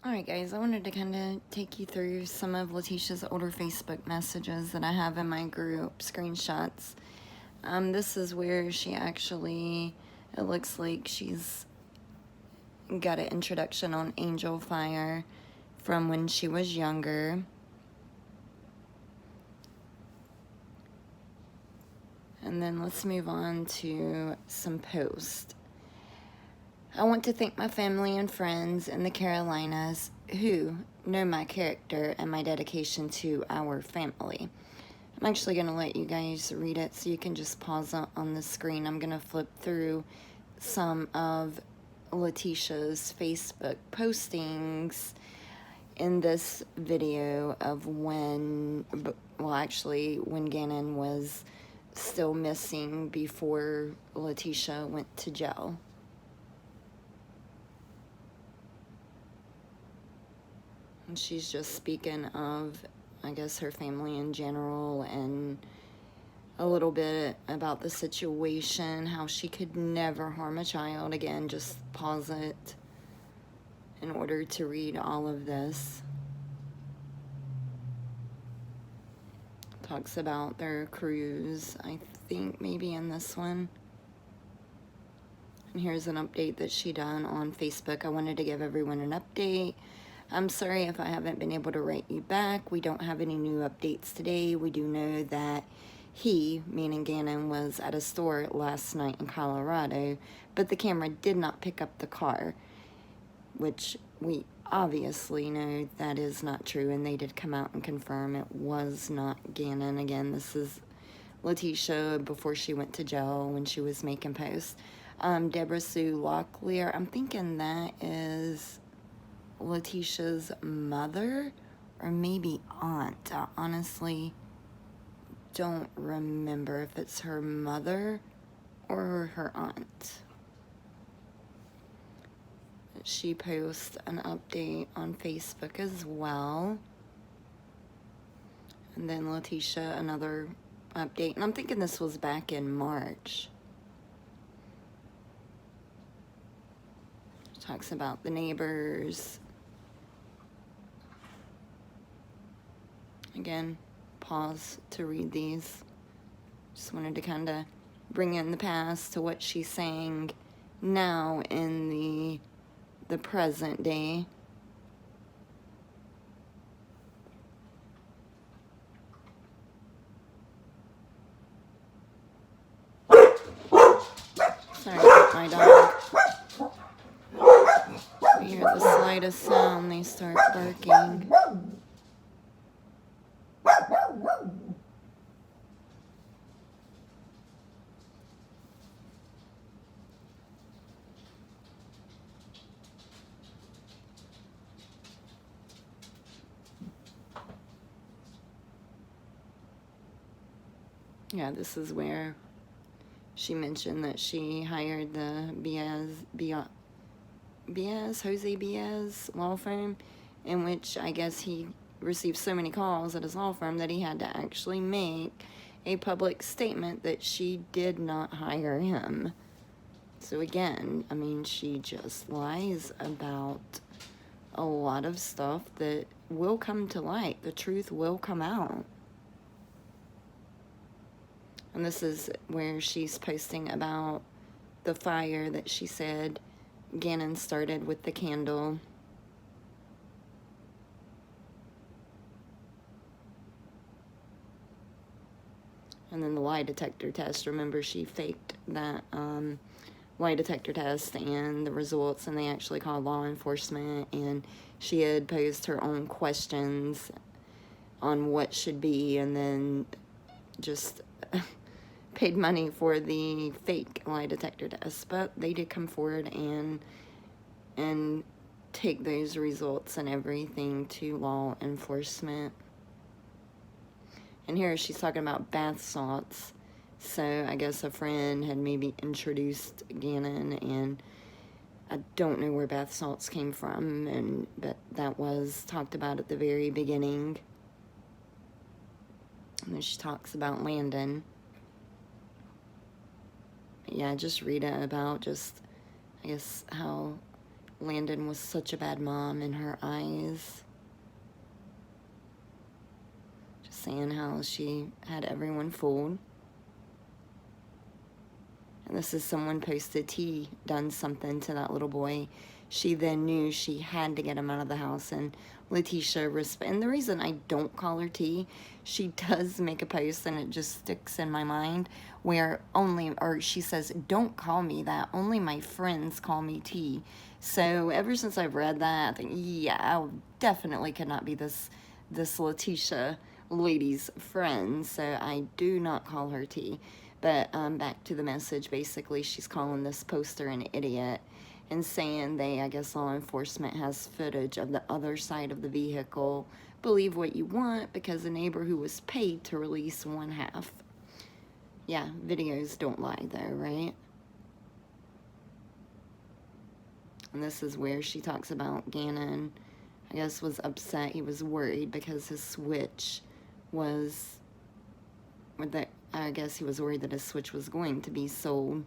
Alright guys, I wanted to kind of take you through some of Letecia's older Facebook messages that I have in my group, screenshots. This is where she actually, it looks like she's got an introduction on Angel Fire from when she was younger. And then let's move on to some posts. I want to thank my family and friends in the Carolinas who know my character and my dedication to our family. I'm actually going to let you guys read it so you can just pause on the screen. I'm going to flip through some of Letecia's Facebook postings in this video of when, well actually when Gannon was still missing before Letecia went to jail. And she's just speaking of, I guess, her family in general and a little bit about the situation, how she could never harm a child. Again, just pause it in order to read all of this. Talks about their cruise, I think maybe in this one. And here's an update that she done on Facebook. I wanted to give everyone an update. I'm sorry if I haven't been able to write you back. We don't have any new updates today. We do know that he, meaning Gannon, was at a store last night in Colorado, but the camera did not pick up the car, which we obviously know that is not true, and they did come out and confirm it was not Gannon. Again, this is Letecia before she went to jail when she was making posts. Deborah Sue Locklear, I'm thinking that is Letecia's mother or maybe aunt. I honestly don't remember if it's her mother or her aunt. She posts an update on Facebook as well. And then Letecia, another update. And I'm thinking this was back in March. Talks about the neighbors. Again, pause to read these. Just wanted to kind of bring in the past to what she's saying now in the present day. Sorry about my dog. We hear the slightest sound, they start barking. Yeah, this is where she mentioned that she hired the Jose Baez law firm, in which I guess he received so many calls at his law firm that he had to actually make a public statement that she did not hire him. So again, I mean, she just lies about a lot of stuff that will come to light. The truth will come out. And this is where she's posting about the fire that she said Gannon started with the candle. And then the lie detector test. Remember, she faked that lie detector test and the results, and they actually called law enforcement, and she had posed her own questions on what should be, and then just paid money for the fake lie detector test. But they did come forward and take those results and everything to law enforcement. And here she's talking about bath salts. So I guess a friend had maybe introduced Gannon, and I don't know where bath salts came from, but that was talked about at the very beginning. And then she talks about Landon. But yeah, just read it about just, I guess, how Landon was such a bad mom in her eyes. Just saying how she had everyone fooled. And this is someone posted T done something to that little boy. She then knew she had to get him out of the house, and Letecia and the reason I don't call her T, she does make a post and it just sticks in my mind where she says, don't call me that, only my friends call me T. So ever since I've read that, I think, yeah, I definitely could not be this Letecia lady's friend, so I do not call her T. But back to the message, basically she's calling this poster an idiot and saying I guess law enforcement has footage of the other side of the vehicle. Believe what you want, because a neighbor who was paid to release one half. Yeah, videos don't lie though, right? And this is where she talks about Gannon, I guess, was upset. He was worried because his switch was, I guess he was worried that his switch was going to be sold.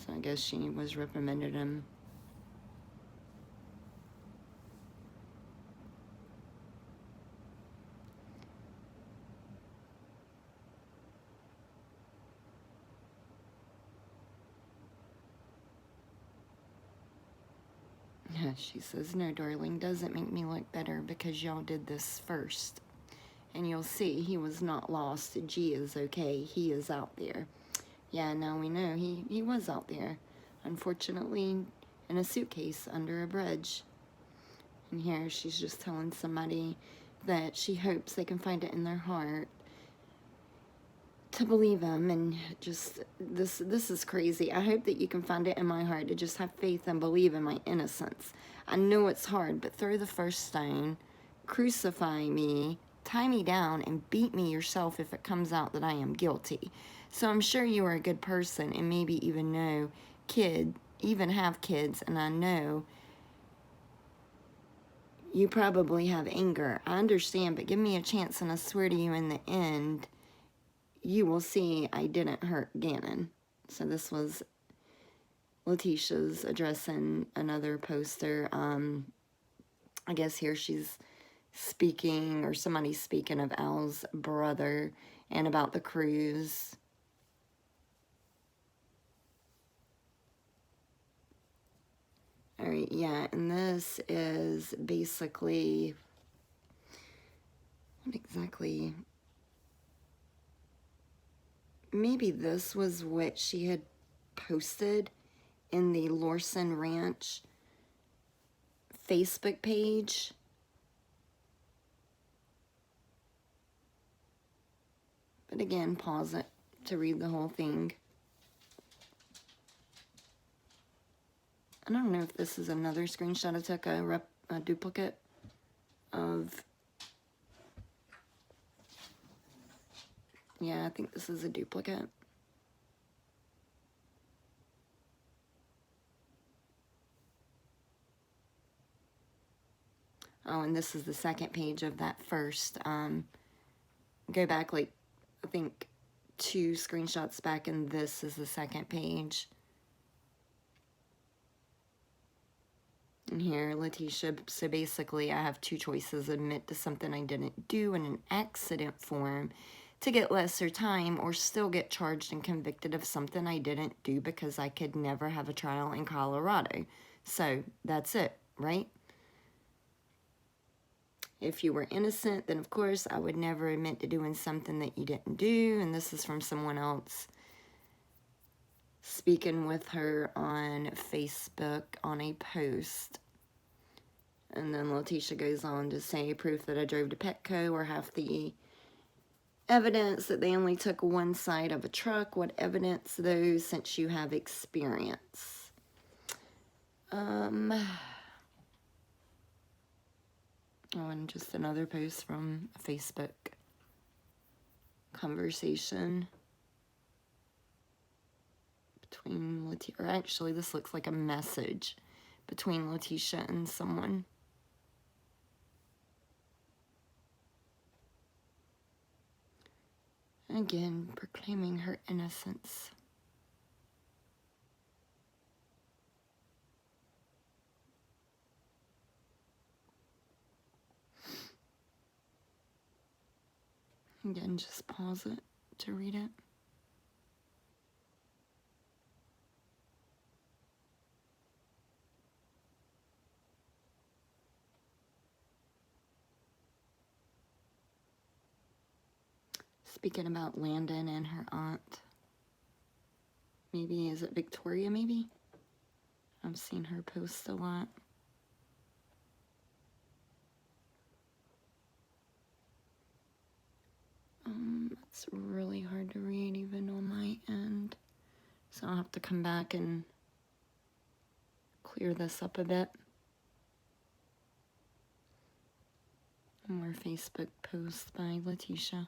So I guess she was reprimanded him. She says, no, darling, doesn't make me look better because y'all did this first. And you'll see he was not lost. G is okay. He is out there. Yeah, now we know he was out there. Unfortunately, in a suitcase under a bridge. And here she's just telling somebody that she hopes they can find it in their heart to believe him. And just, this is crazy. I hope that you can find it in my heart to just have faith and believe in my innocence. I know it's hard, but throw the first stone, crucify me, tie me down, and beat me yourself if it comes out that I am guilty. So I'm sure you are a good person and maybe even have kids, and I know you probably have anger. I understand, but give me a chance, and I swear to you, in the end, you will see I didn't hurt Gannon. So this was Letecia's addressing another poster. I guess here she's speaking, or somebody's speaking of Al's brother and about the cruise. Alright, yeah, and this is basically, what exactly, maybe this was what she had posted in the Lorson Ranch Facebook page. But again, pause it to read the whole thing. I don't know if this is another screenshot I took, a duplicate of, yeah, I think this is a duplicate. Oh, and this is the second page of that first. Go back, like, I think 2 screenshots back, and this is the second page. And here, Letecia, so basically I have 2 choices: admit to something I didn't do in an accident form to get lesser time, or still get charged and convicted of something I didn't do because I could never have a trial in Colorado. So that's it, right? If you were innocent, then of course I would never admit to doing something that you didn't do. And this is from someone else speaking with her on Facebook on a post. And then Letecia goes on to say, proof that I drove to Petco, or half the evidence that they only took one side of a truck. What evidence, though, since you have experience? Oh, and just another post from a Facebook conversation between Letecia, or actually this looks like a message between Letecia and someone. Again, proclaiming her innocence. Again, just pause it to read it. Speaking about Landon and her aunt. Maybe, is it Victoria maybe? I've seen her post a lot. It's really hard to read even on my end. So I'll have to come back and clear this up a bit. More Facebook posts by Letecia.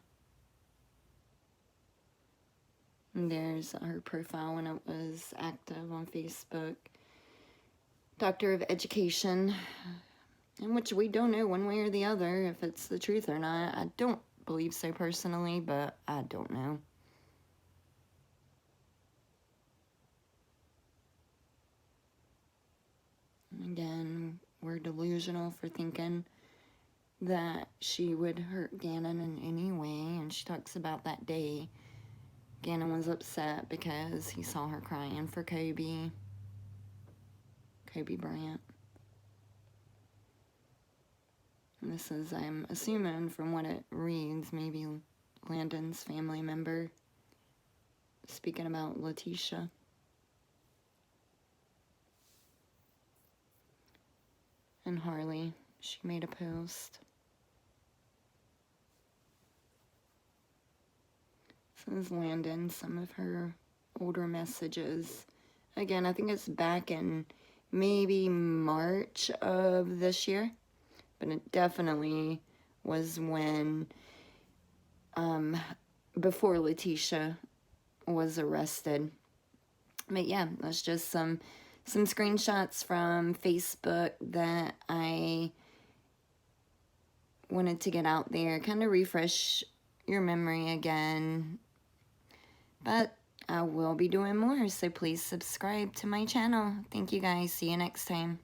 And there's her profile when it was active on Facebook. Doctor of Education, in which we don't know one way or the other if it's the truth or not. I don't believe so personally, but I don't know. Again, we're delusional for thinking that she would hurt Gannon in any way, and she talks about that day Gannon was upset because he saw her crying for Kobe Bryant. And this is, I'm assuming from what it reads, maybe Landon's family member speaking about Letecia. And Harley, she made a post. This is Landon, some of her older messages. Again, I think it's back in maybe March of this year, but it definitely was when, before Letecia was arrested. But yeah, that's just some screenshots from Facebook that I wanted to get out there, kind of refresh your memory again. But I will be doing more, so please subscribe to my channel. Thank you guys. See you next time.